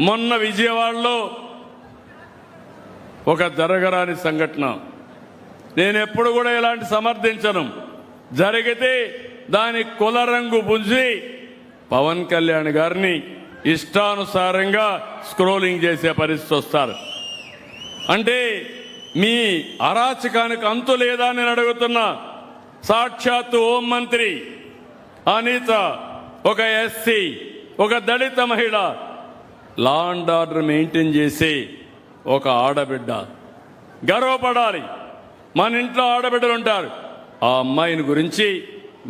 మొన్న విజయవాడలో ఒక జరగరాని సంఘటన. నేను ఎప్పుడు కూడా ఇలాంటి సమర్థించను. జరిగితే దాని కుల రంగు పుంజి పవన్ కళ్యాణ్ గారిని ఇష్టానుసారంగా స్క్రోలింగ్ చేసే పరిస్థితి వస్తారు. అంటే మీ అరాచకానికి అంతు లేదా నేను అడుగుతున్నా. సాక్షాత్తు హోంమంత్రి అనిత, ఒక ఎస్సీ, ఒక దళిత మహిళ, లా అండ్ ఆర్డర్ మెయింటైన్ చేసే ఒక ఆడబిడ్డ. గర్వపడాలి. మన ఇంట్లో ఆడబిడ్డలు ఉంటారు. ఆ అమ్మాయిని గురించి,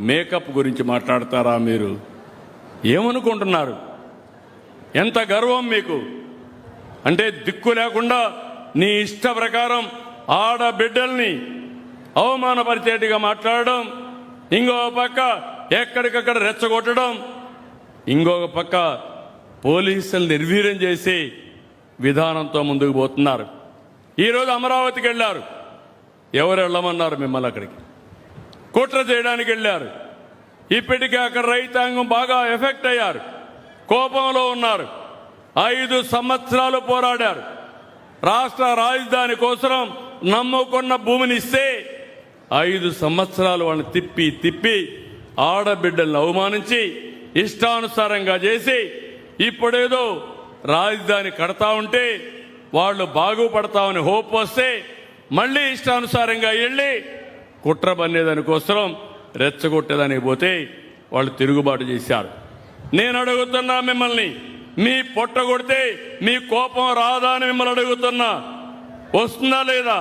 మేకప్ గురించి మాట్లాడతారా మీరు? ఏమనుకుంటున్నారు? ఎంత గర్వం మీకు? అంటే దిక్కు లేకుండా నీ ఇష్ట ప్రకారం ఆడబిడ్డల్ని అవమానపరిచేట్టుగా మాట్లాడడం, ఇంకొక పక్క ఎక్కడికక్కడ రెచ్చగొట్టడం, ఇంకొక పక్క పోలీసులు నిర్వీర్యం చేసి విధానంతో ముందుకు పోతున్నారు. ఈరోజు అమరావతికి వెళ్ళారు. ఎవరు వెళ్ళమన్నారు మిమ్మల్ని? అక్కడికి కుట్ర చేయడానికి వెళ్ళారు. ఇప్పటికే అక్కడ రైతాంగం బాగా ఎఫెక్ట్ అయ్యారు, కోపంలో ఉన్నారు. 5 సంవత్సరాలు పోరాడారు. రాష్ట్ర రాజధాని కోసం నమ్ముకున్న భూమిని ఇస్తే 5 సంవత్సరాలు వాళ్ళని తిప్పి ఆడబిడ్డలను అవమానించి ఇష్టానుసారంగా చేసి ఇప్పుడేదో రాజధాని కడతా ఉంటే వాళ్ళు బాగుపడతామని హోప్ వస్తే మళ్ళీ ఇష్టానుసారంగా వెళ్ళి కుట్ర బన్నేదానికోసం రెచ్చగొట్టేదానికి పోతే వాళ్ళు తిరుగుబాటు చేశారు. నేను అడుగుతున్నా మిమ్మల్ని, మీ పొట్ట కొడితే మీ కోపం రాదా అని మిమ్మల్ని అడుగుతున్నా. వస్తుందా లేదా?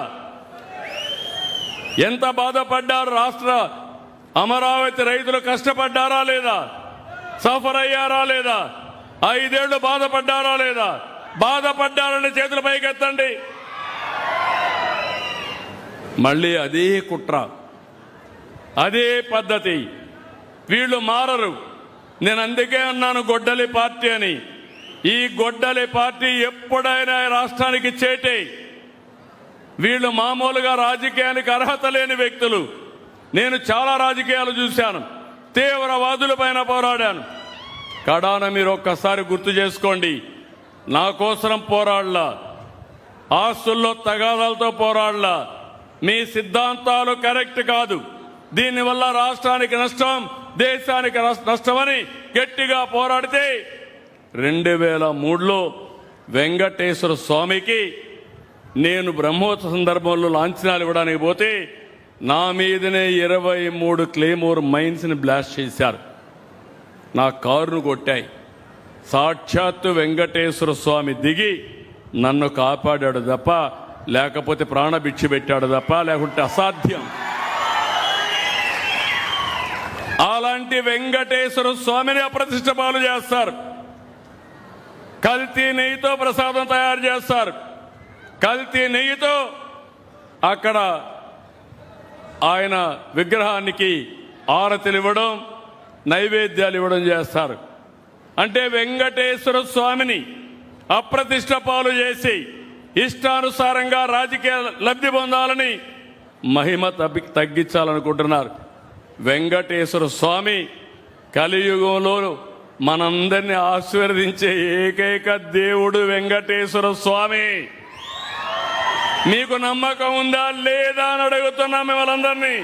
ఎంత బాధపడ్డారు? రాష్ట్ర అమరావతి రైతులు కష్టపడ్డారా లేదా? సఫర్ అయ్యారా లేదా? 5 ఏళ్లు బాధపడ్డారా లేదా? బాధపడ్డారని చేతుల పైకెత్తండి. మళ్ళీ అదే కుట్ర, అదే పద్ధతి. వీళ్ళు మారరు. నేను అందుకే అన్నాను గొడ్డలి పార్టీ అని. ఈ గొడ్డలి పార్టీ ఎప్పుడైనా రాష్ట్రానికి చేటే. వీళ్ళు మామూలుగా రాజకీయానికి అర్హత లేని వ్యక్తులు. నేను చాలా రాజకీయాలు చూశాను, తీవ్రవాదుల పైన పోరాడాను. కడాన మీరు ఒక్కసారి గుర్తు చేసుకోండి. నా కోసం పోరాడలా, ఆస్తుల్లో తగాదాలతో పోరాడలా. మీ సిద్ధాంతాలు కరెక్ట్ కాదు, దీనివల్ల రాష్ట్రానికి నష్టం, దేశానికి నష్టమని గట్టిగా పోరాడితే 2003లో వెంకటేశ్వర స్వామికి నేను బ్రహ్మోత్సవ సందర్భంలో లాంఛనాలు ఇవ్వడానికి పోతే నా మీదనే 23 క్లేమోర్ మైన్స్ని బ్లాస్ట్ చేశారు. నా కారును కొట్టాయి. సాక్షాత్తు వెంకటేశ్వర స్వామి దిగి నన్ను కాపాడాడు తప్ప, లేకపోతే ప్రాణభిక్ష పెట్టాడు తప్ప, లేకుంటే అసాధ్యం. అలాంటి వెంకటేశ్వర స్వామిని అప్రతిష్ట పాలు చేస్తారు. కల్తీ నెయ్యితో ప్రసాదం తయారు చేస్తారు. కల్తీ నెయ్యితో అక్కడ ఆయన విగ్రహానికి ఆరతులు ఇవ్వడం, నైవేద్యాలు ఇవ్వడం చేస్తారు. అంటే వెంకటేశ్వర స్వామిని అప్రతిష్ట పాలు చేసి ఇష్టానుసారంగా రాజకీయ లబ్ధి పొందాలని మహిమ తగ్గించాలనుకుంటున్నారు. వెంకటేశ్వర స్వామి కలియుగంలో మనందరినీ ఆశీర్వదించే ఏకైక దేవుడు వెంకటేశ్వర స్వామి. మీకు నమ్మకం ఉందా లేదా అని అడుగుతున్నా మిమ్మల్ని అందరినీ.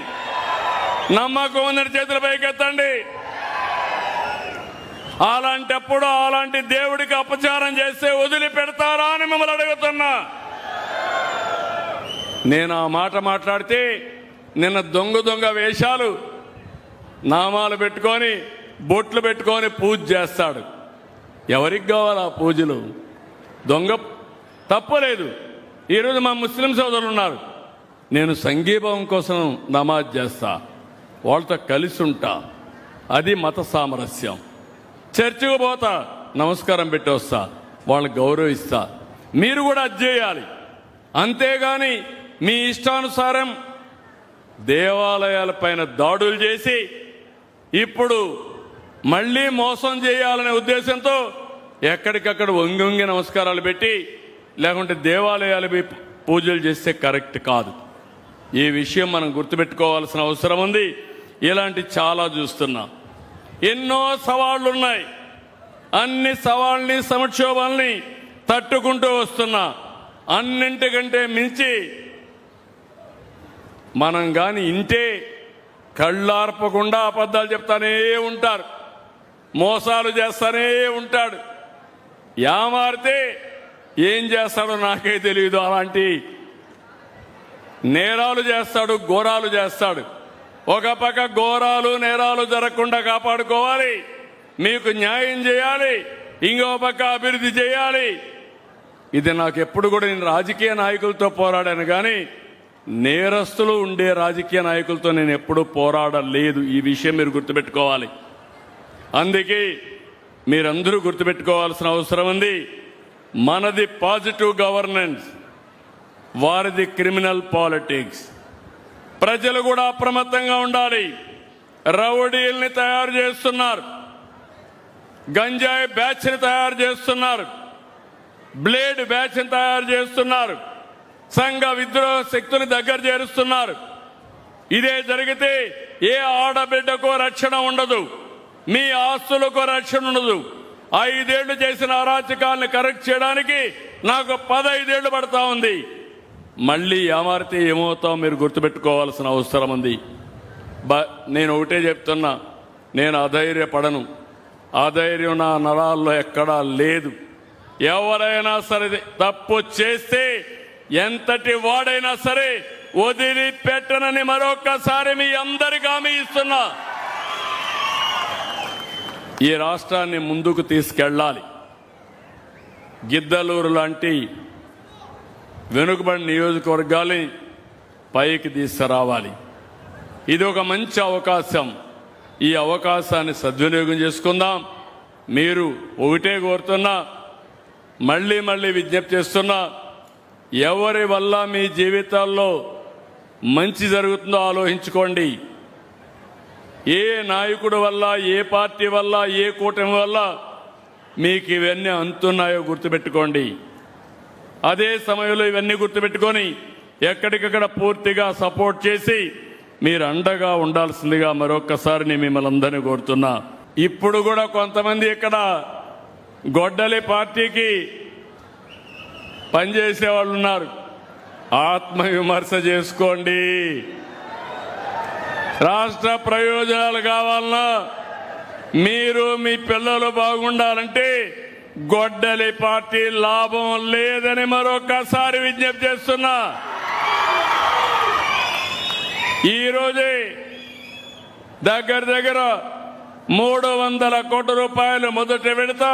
నమ్మకం ఉందని చేతుల పైకెత్తండి. అలాంటప్పుడు అలాంటి దేవుడికి అపచారం చేస్తే వదిలిపెడతారా అని మిమ్మల్ని అడుగుతున్నా. నేను ఆ మాట మాట్లాడితే నిన్న దొంగ వేషాలు, నామాలు పెట్టుకొని, బొట్లు పెట్టుకొని పూజ చేస్తాడు. ఎవరికి కావాలా పూజలు? దొంగ తప్పలేదు. ఈరోజు మా ముస్లిం సోదరులు ఉన్నారు. నేను సంఘీభావం కోసం నమాజ్ చేస్తా, వాళ్ళతో కలిసి ఉంటా, అది మత సామరస్యం. చర్చికి పోతా, నమస్కారం పెట్టి వస్తా, వాళ్ళని గౌరవిస్తా. మీరు కూడా అది చేయాలి. అంతేగాని మీ ఇష్టానుసారం దేవాలయాలపైన దాడులు చేసి ఇప్పుడు మళ్ళీ మోసం చేయాలనే ఉద్దేశంతో ఎక్కడికక్కడ వంగి నమస్కారాలు పెట్టి, లేకుంటే దేవాలయాలు పూజలు చేస్తే కరెక్ట్ కాదు. ఈ విషయం మనం గుర్తుపెట్టుకోవాల్సిన అవసరం ఉంది. ఇలాంటి చాలా చూస్తున్నాం. ఎన్నో సవాళ్లు ఉన్నాయి. అన్ని సవాళ్ళని సంక్షోభాల్ని తట్టుకుంటూ వస్తున్నా. అన్నింటికంటే మించి మనం గాని ఇంటే కళ్ళార్పకుండా అబద్ధాలు చెప్తానే ఉంటారు, మోసాలు చేస్తానే ఉంటాడు. యామారితే ఏం చేస్తాడో నాకే తెలియదు. అలాంటి నేరాలు చేస్తాడు, ఘోరాలు చేస్తాడు. ఒక పక్క ఘోరాలు నేరాలు జరగకుండా కాపాడుకోవాలి, మీకు న్యాయం చేయాలి, ఇంకో పక్క అభివృద్ధి చేయాలి. ఇది నాకు ఎప్పుడు కూడా, నేను రాజకీయ నాయకులతో పోరాడాను కానీ నేరస్తులు ఉండే రాజకీయ నాయకులతో నేను ఎప్పుడూ పోరాడలేదు. ఈ విషయం మీరు గుర్తుపెట్టుకోవాలి. అందుకే మీరందరూ గుర్తుపెట్టుకోవాల్సిన అవసరం ఉంది. మనది పాజిటివ్ గవర్నెన్స్, వారిది క్రిమినల్ పాలిటిక్స్. ప్రజలు కూడా అప్రమత్తంగా ఉండాలి. రౌడీల్ని తయారు చేస్తున్నారు, గంజాయి బ్యాచ్ని తయారు చేస్తున్నారు, బ్లేడ్ బ్యాచ్ని తయారు చేస్తున్నారు, సంఘ విద్రోహ శక్తుని దగ్గర చేరుస్తున్నారు. ఇదే జరిగితే ఏ ఆడబిడ్డకు రక్షణ ఉండదు, మీ ఆస్తులకు రక్షణ ఉండదు. 5 ఏళ్లు చేసిన అరాచకాలను కరెక్ట్ చేయడానికి నాకు 15 ఏళ్లు పడతా ఉంది. మళ్ళీ ఏమారితే ఏమవుతాం మీరు గుర్తుపెట్టుకోవాల్సిన అవసరం ఉంది. నేను ఒకటే చెప్తున్నా, నేను అధైర్యపడను. అధైర్యం నా నరాల్లో ఎక్కడా లేదు. ఎవరైనా సరే తప్పు చేస్తే ఎంతటి వాడైనా సరే వదిలిపెట్టనని మరొక్కసారి మీ అందరికీ హామీ ఇస్తున్నా. ఈ రాష్ట్రాన్ని ముందుకు తీసుకెళ్ళాలి. గిద్దలూరు లాంటి వెనుకబడిన నియోజకవర్గాల్ని పైకి తీసుకురావాలి. ఇది ఒక మంచి అవకాశం. ఈ అవకాశాన్ని సద్వినియోగం చేసుకుందాం. మీరు ఒకటే కోరుతున్నా, మళ్ళీ మళ్ళీ విజ్ఞప్తి చేస్తున్నా, ఎవరి వల్ల మీ జీవితాల్లో మంచి జరుగుతుందో ఆలోచించుకోండి. ఏ నాయకుడి వల్ల, ఏ పార్టీ వల్ల, ఏ కూటమి వల్ల మీకు ఇవన్నీ అందుతున్నాయో గుర్తుపెట్టుకోండి. అదే సమయంలో ఇవన్నీ గుర్తుపెట్టుకొని ఎక్కడికక్కడ పూర్తిగా సపోర్ట్ చేసి మీరు అండగా ఉండాల్సిందిగా మరొక్కసారి నేను మిమ్మల్ని అందరినీ కోరుతున్నా. ఇప్పుడు కూడా కొంతమంది ఇక్కడ గొడ్డలి పార్టీకి పనిచేసే వాళ్ళు ఉన్నారు. ఆత్మవిమర్శ చేసుకోండి. రాష్ట్ర ప్రయోజనాలు కావాలన్నా, మీరు మీ పిల్లలు బాగుండాలంటే గొడ్డలి పార్టీ లాభం లేదని మరొకసారి విజ్ఞప్తి చేస్తున్నా. ఈరోజే దగ్గర 300 కోట్ల రూపాయలు మొదటి విడత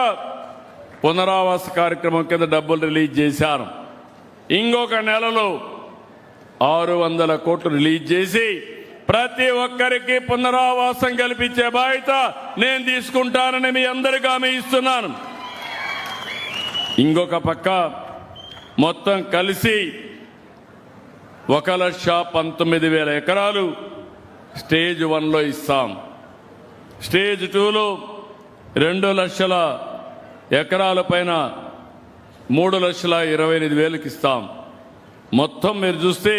పునరావాస కార్యక్రమం కింద డబ్బులు రిలీజ్ చేశారు. ఇంకొక నెలలో 600 కోట్లు రిలీజ్ చేసి ప్రతి ఒక్కరికి పునరావాసం కల్పించే బాధ్యత నేను తీసుకుంటానని మీ అందరికీ హామీ ఇస్తున్నాను. ఇంకొక పక్క మొత్తం కలిసి 1,19,000 ఎకరాలు స్టేజ్ 1లో ఇస్తాం. స్టేజ్ 2లో 2 లక్షల ఎకరాల పైన 3,28,000కి ఇస్తాం. మొత్తం మీరు చూస్తే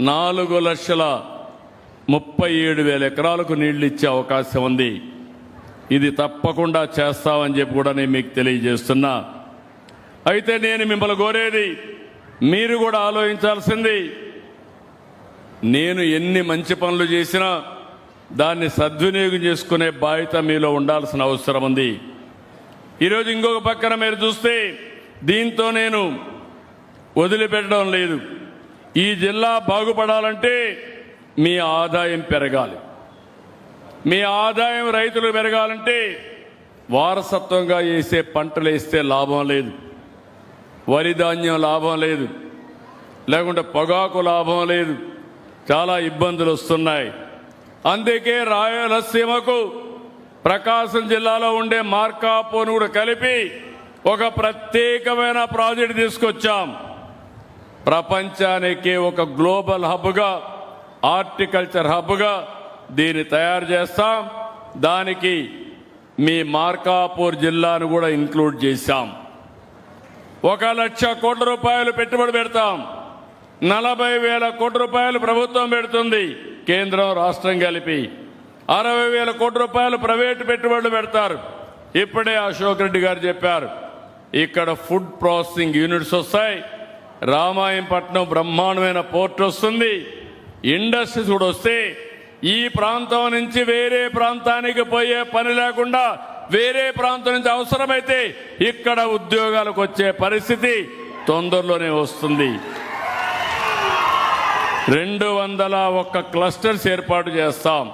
4,37,000 ఎకరాలకు నీళ్లు ఇచ్చే అవకాశం ఉంది. ఇది తప్పకుండా చేస్తామని చెప్పి కూడా నేను మీకు తెలియజేస్తున్నా. అయితే నేను మిమ్మల్ని కోరేది, మీరు కూడా ఆలోచించాల్సింది, నేను ఎన్ని మంచి పనులు చేసినా దాన్ని సద్వినియోగం చేసుకునే బాధ్యత మీలో ఉండాల్సిన అవసరం ఉంది. ఈరోజు ఇంకొక పక్కన మీరు చూస్తే దీంతో నేను వదిలిపెట్టడం లేదు. ఈ జిల్లా బాగుపడాలంటే మీ ఆదాయం పెరగాలి. మీ ఆదాయం రైతులు పెరగాలంటే వారసత్వంగా వేసే పంటలు వేస్తే లాభం లేదు, వరి ధాన్యం లాభం లేదు, లేకుంటే పొగాకు లాభం లేదు. చాలా ఇబ్బందులు వస్తున్నాయి. అందుకే రాయలసీమకు ప్రకాశం జిల్లాలో ఉండే మార్కాపురం కూడా కలిపి ఒక ప్రత్యేకమైన ప్రాజెక్టు తీసుకొచ్చాం. ప్రపంచానికి ఒక గ్లోబల్ హబ్గా, హార్టికల్చర్ హబ్గా దీన్ని తయారు చేస్తాం. దానికి మీ మార్కాపూర్ జిల్లాను కూడా ఇంక్లూడ్ చేశాం. 1,00,000 కోట్ల రూపాయలు పెట్టుబడి పెడతాం. 40,000 కోట్ల రూపాయలు ప్రభుత్వం పెడుతుంది, కేంద్రం రాష్ట్రం కలిపి. 60,000 కోట్ల రూపాయలు ప్రైవేటు పెట్టుబడులు పెడతారు. ఇప్పుడే అశోక్ రెడ్డి గారు చెప్పారు, ఇక్కడ ఫుడ్ ప్రాసెసింగ్ యూనిట్స్ వస్తాయి, రామాయంపట్నం బ్రహ్మాండమైన పోర్ట్ వస్తుంది, ఇండస్ట్రీస్ కూడా వస్తే ఈ ప్రాంతం నుంచి వేరే ప్రాంతానికి పోయే పని లేకుండా వేరే ప్రాంతం నుంచి అవసరమైతే ఇక్కడ ఉద్యోగాలకు వచ్చే పరిస్థితి తొందరలోనే వస్తుంది. 201 క్లస్టర్స్ ఏర్పాటు చేస్తాం.